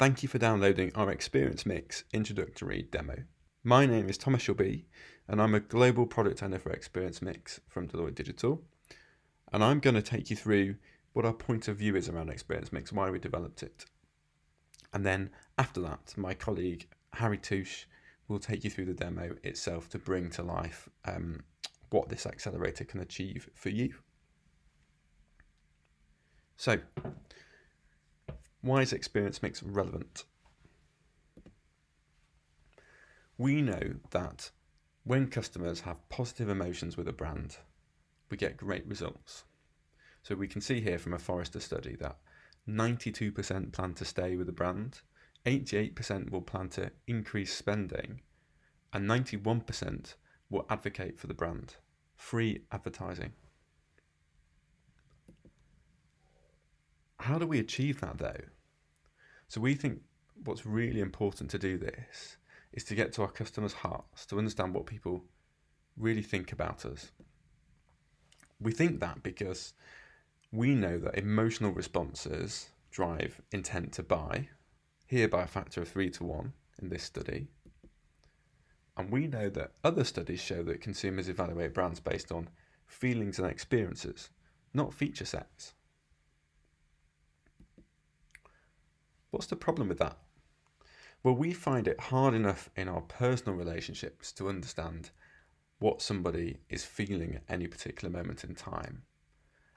thank you for downloading our ExperienceMIX introductory demo. My name is Thomas Shelby, and I'm a global product owner for ExperienceMIX from Deloitte Digital. And I'm going to take you through what our point of view is around ExperienceMIX, why we developed it. And then after that, my colleague Harry Touche will take you through the demo itself to bring to life what this accelerator can achieve for you. So, why is ExperienceMIX relevant? We know that when customers have positive emotions with a brand, we get great results. So we can see here from a Forrester study that 92% plan to stay with the brand, 88% will plan to increase spending, and 91% will advocate for the brand. Free advertising. How do we achieve that though? So we think what's really important to do this is to get to our customers' hearts, to understand what people really think about us. We think that because we know that emotional responses drive intent to buy, here by a factor of 3 to 1 in this study. And we know that other studies show that consumers evaluate brands based on feelings and experiences, not feature sets. What's the problem with that? Well, we find it hard enough in our personal relationships to understand what somebody is feeling at any particular moment in time.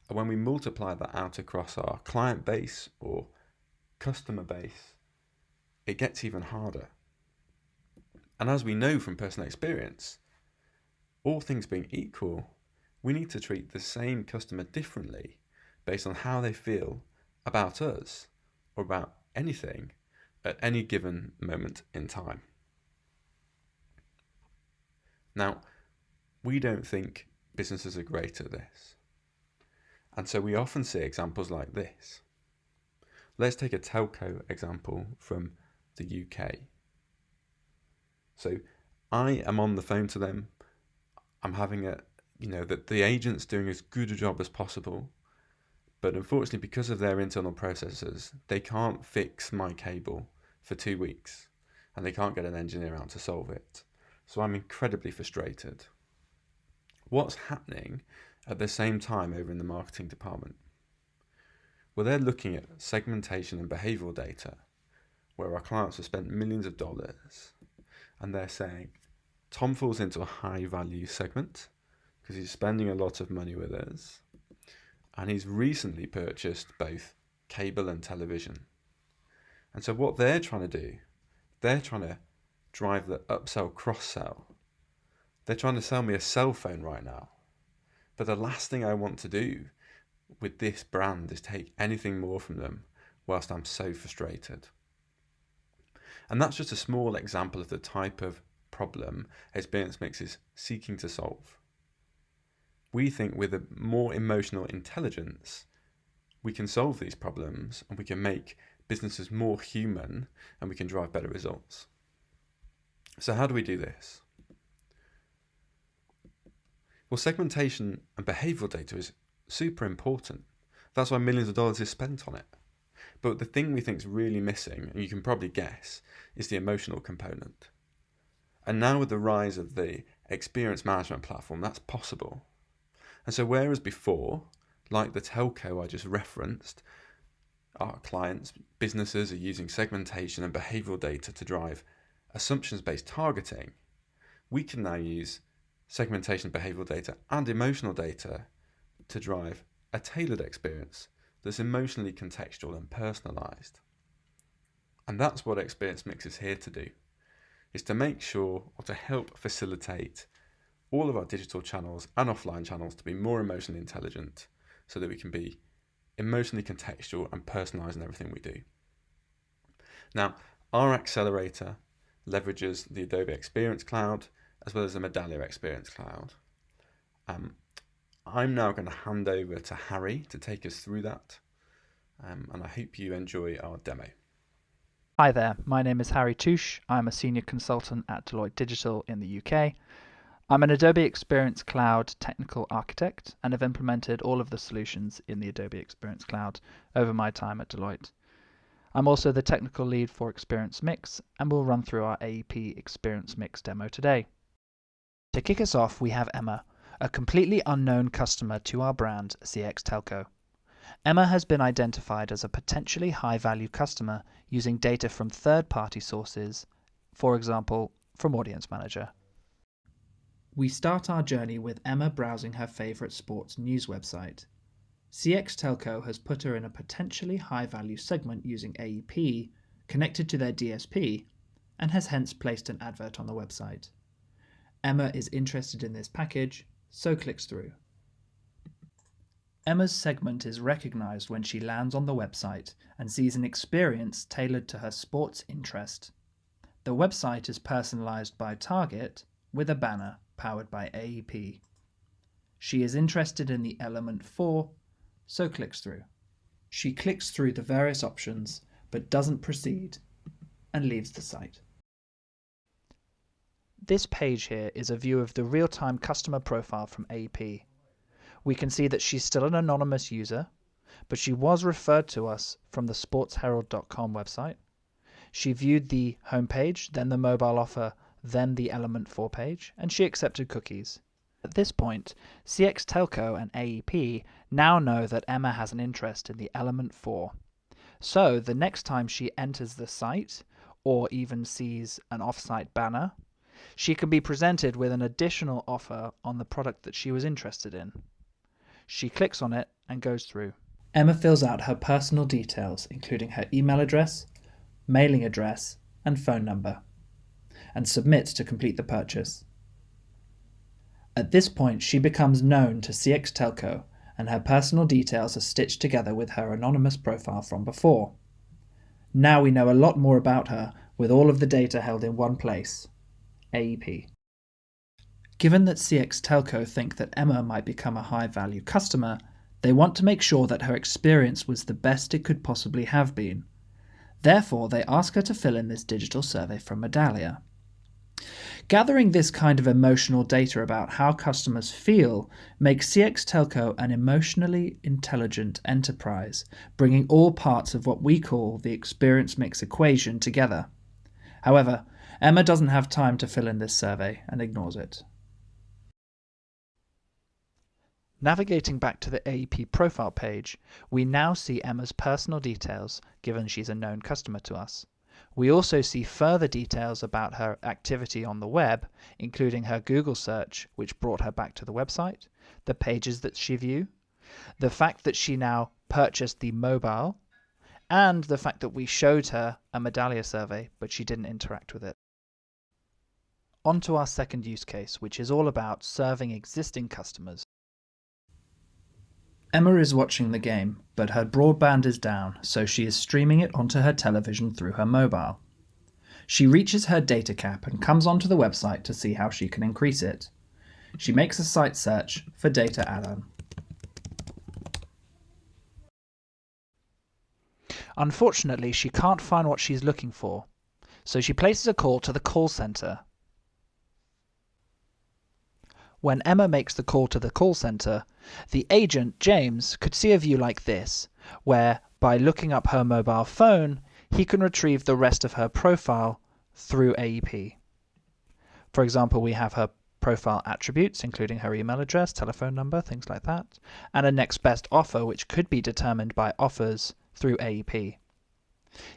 And when we multiply that out across our client base or customer base, it gets even harder. And as we know from personal experience, all things being equal, we need to treat the same customer differently based on how they feel about us or about anything at any given moment in time. Now, we don't think businesses are great at this. And so we often see examples like this. Let's take a telco example from the UK. So I am on the phone to them. I'm having the agent's doing as good a job as possible. But unfortunately, because of their internal processes, they can't fix my cable for 2 weeks and they can't get an engineer out to solve it. So I'm incredibly frustrated. What's happening at the same time over in the marketing department? Well, they're looking at segmentation and behavioral data where our clients have spent millions of dollars and they're saying, Tom falls into a high value segment because he's spending a lot of money with us. And he's recently purchased both cable and television. And so what they're trying to do, they're trying to drive the upsell, cross-sell. They're trying to sell me a cell phone right now. But the last thing I want to do with this brand is take anything more from them whilst I'm so frustrated. And that's just a small example of the type of problem ExperienceMIX is seeking to solve. We think with a more emotional intelligence, we can solve these problems and we can make businesses more human and we can drive better results. So how do we do this? Well, segmentation and behavioral data is super important. That's why millions of dollars is spent on it. But the thing we think is really missing, and you can probably guess, is the emotional component. And now with the rise of the experience management platform, that's possible. And so whereas before, like the telco I just referenced, our clients, businesses are using segmentation and behavioral data to drive assumptions-based targeting, we can now use segmentation, behavioral data and emotional data to drive a tailored experience that's emotionally contextual and personalized. And that's what ExperienceMIX is here to do, is to make sure or to help facilitate all of our digital channels and offline channels to be more emotionally intelligent so that we can be emotionally contextual and personalised in everything we do. Now, our accelerator leverages the Adobe Experience Cloud as well as the Medallia Experience Cloud. I'm now going to hand over to Harry to take us through that, and I hope you enjoy our demo. Hi there, my name is Harry Touche. I'm a senior consultant at Deloitte Digital in the UK. I'm an Adobe Experience Cloud technical architect and have implemented all of the solutions in the Adobe Experience Cloud over my time at Deloitte. I'm also the technical lead for ExperienceMIX, and we'll run through our AEP ExperienceMIX demo today. To kick us off, we have Emma, a completely unknown customer to our brand, CX Telco. Emma has been identified as a potentially high-value customer using data from third-party sources, for example, from Audience Manager. We start our journey with Emma browsing her favorite sports news website. CX Telco has put her in a potentially high-value segment using AEP, connected to their DSP, and has hence placed an advert on the website. Emma is interested in this package, so clicks through. Emma's segment is recognized when she lands on the website and sees an experience tailored to her sports interest. The website is personalized by target with a banner powered by AEP. She is interested in the element 4, so clicks through. She clicks through the various options but doesn't proceed and leaves the site. This page here is a view of the real-time customer profile from AEP. We can see that she's still an anonymous user, but she was referred to us from the sportsherald.com website. She viewed the homepage, then the mobile offer, then the Element 4 page, and she accepted cookies. At this point, CX Telco and AEP now know that Emma has an interest in the Element 4. So the next time she enters the site, or even sees an off-site banner, she can be presented with an additional offer on the product that she was interested in. She clicks on it and goes through. Emma fills out her personal details, including her email address, mailing address, and phone number, and submits to complete the purchase. At this point, she becomes known to CX Telco, and her personal details are stitched together with her anonymous profile from before. Now we know a lot more about her, with all of the data held in one place, AEP. Given that CX Telco think that Emma might become a high-value customer, they want to make sure that her experience was the best it could possibly have been. Therefore, they ask her to fill in this digital survey from Medallia. Gathering this kind of emotional data about how customers feel makes CX Telco an emotionally intelligent enterprise, bringing all parts of what we call the ExperienceMIX equation together. However, Emma doesn't have time to fill in this survey and ignores it. Navigating back to the AEP profile page, we now see Emma's personal details, given she's a known customer to us. We also see further details about her activity on the web, including her Google search, which brought her back to the website, the pages that she viewed, the fact that she now purchased the mobile, and the fact that we showed her a Medallia survey, but she didn't interact with it. On to our second use case, which is all about serving existing customers. Emma is watching the game, but her broadband is down, so she is streaming it onto her television through her mobile. She reaches her data cap and comes onto the website to see how she can increase it. She makes a site search for data add-on. Unfortunately, she can't find what she's looking for, so she places a call to the call center. When Emma makes the call to the call center, the agent, James, could see a view like this, where, by looking up her mobile phone, he can retrieve the rest of her profile through AEP. For example, we have her profile attributes, including her email address, telephone number, things like that, and a next best offer, which could be determined by offers through AEP.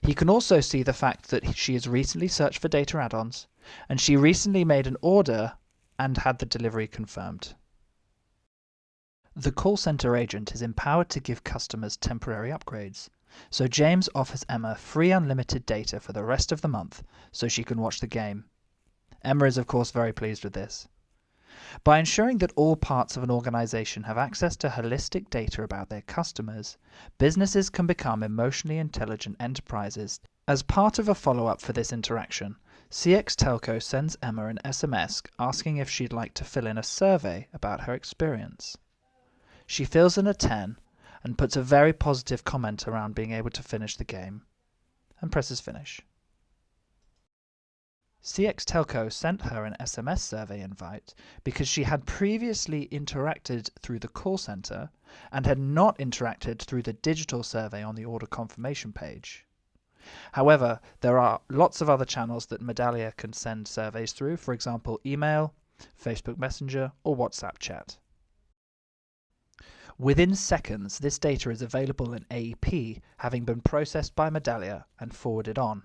He can also see the fact that she has recently searched for data add-ons, and she recently made an order and had the delivery confirmed. The call center agent is empowered to give customers temporary upgrades, so James offers Emma free unlimited data for the rest of the month so she can watch the game. Emma is of course very pleased with this. By ensuring that all parts of an organization have access to holistic data about their customers, businesses can become emotionally intelligent enterprises. As part of a follow-up for this interaction, CX Telco sends Emma an SMS asking if she'd like to fill in a survey about her experience. She fills in a 10 and puts a very positive comment around being able to finish the game, and presses finish. CX Telco sent her an SMS survey invite because she had previously interacted through the call center and had not interacted through the digital survey on the order confirmation page. However, there are lots of other channels that Medallia can send surveys through, for example, email, Facebook Messenger, or WhatsApp chat. Within seconds, this data is available in AEP, having been processed by Medallia and forwarded on.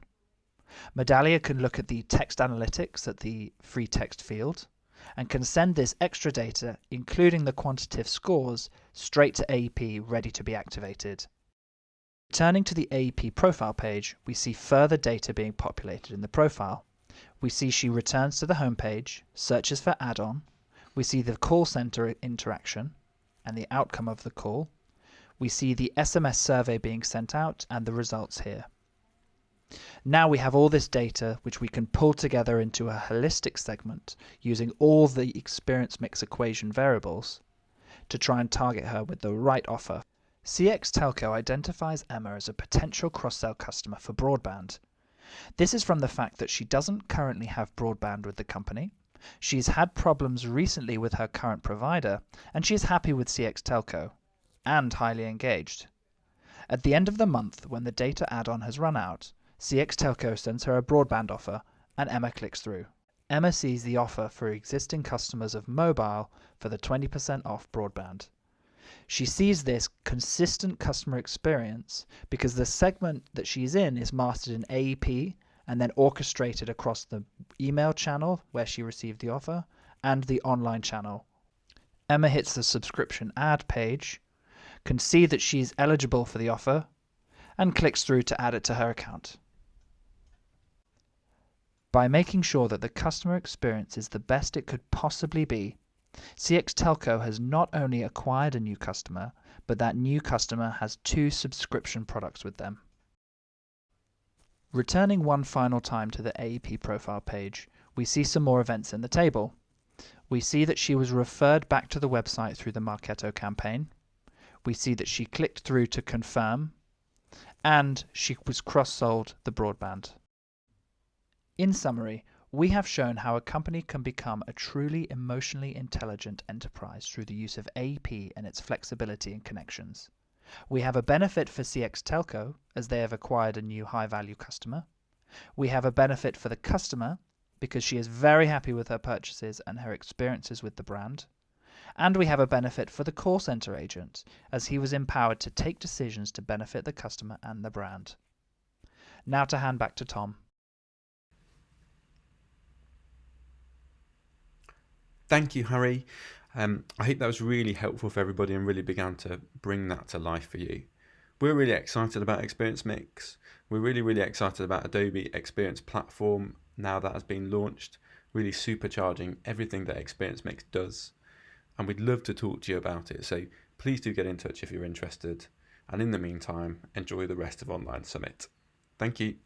Medallia can look at the text analytics at the free text field and can send this extra data, including the quantitative scores, straight to AEP ready to be activated. Returning to the AEP profile page, we see further data being populated in the profile. We see she returns to the home page, searches for add-on, we see the call center interaction and the outcome of the call, we see the SMS survey being sent out and the results here. Now we have all this data which we can pull together into a holistic segment using all the ExperienceMIX equation variables to try and target her with the right offer. CX Telco identifies Emma as a potential cross-sell customer for broadband. This is from the fact that she doesn't currently have broadband with the company, she's had problems recently with her current provider, and she is happy with CX Telco, and highly engaged. At the end of the month, when the data add-on has run out, CX Telco sends her a broadband offer, and Emma clicks through. Emma sees the offer for existing customers of mobile for the 20% off broadband. She sees this consistent customer experience because the segment that she's in is mastered in AEP and then orchestrated across the email channel where she received the offer and the online channel. Emma hits the subscription ad page, can see that she's eligible for the offer, and clicks through to add it to her account. By making sure that the customer experience is the best it could possibly be, CX Telco has not only acquired a new customer, but that new customer has 2 subscription products with them. Returning one final time to the AEP profile page, we see some more events in the table. We see that she was referred back to the website through the Marketo campaign. We see that she clicked through to confirm, and she was cross-sold the broadband. In summary, we have shown how a company can become a truly emotionally intelligent enterprise through the use of AEP and its flexibility and connections. We have a benefit for CX Telco as they have acquired a new high-value customer. We have a benefit for the customer because she is very happy with her purchases and her experiences with the brand. And we have a benefit for the call center agent as he was empowered to take decisions to benefit the customer and the brand. Now to hand back to Tom. Thank you, Harry. I hope that was really helpful for everybody and really began to bring that to life for you. We're really excited about ExperienceMIX. We're really excited about Adobe Experience Platform now that has been launched, really supercharging everything that ExperienceMIX does. And we'd love to talk to you about it, so please do get in touch if you're interested. And in the meantime, enjoy the rest of Online Summit. Thank you.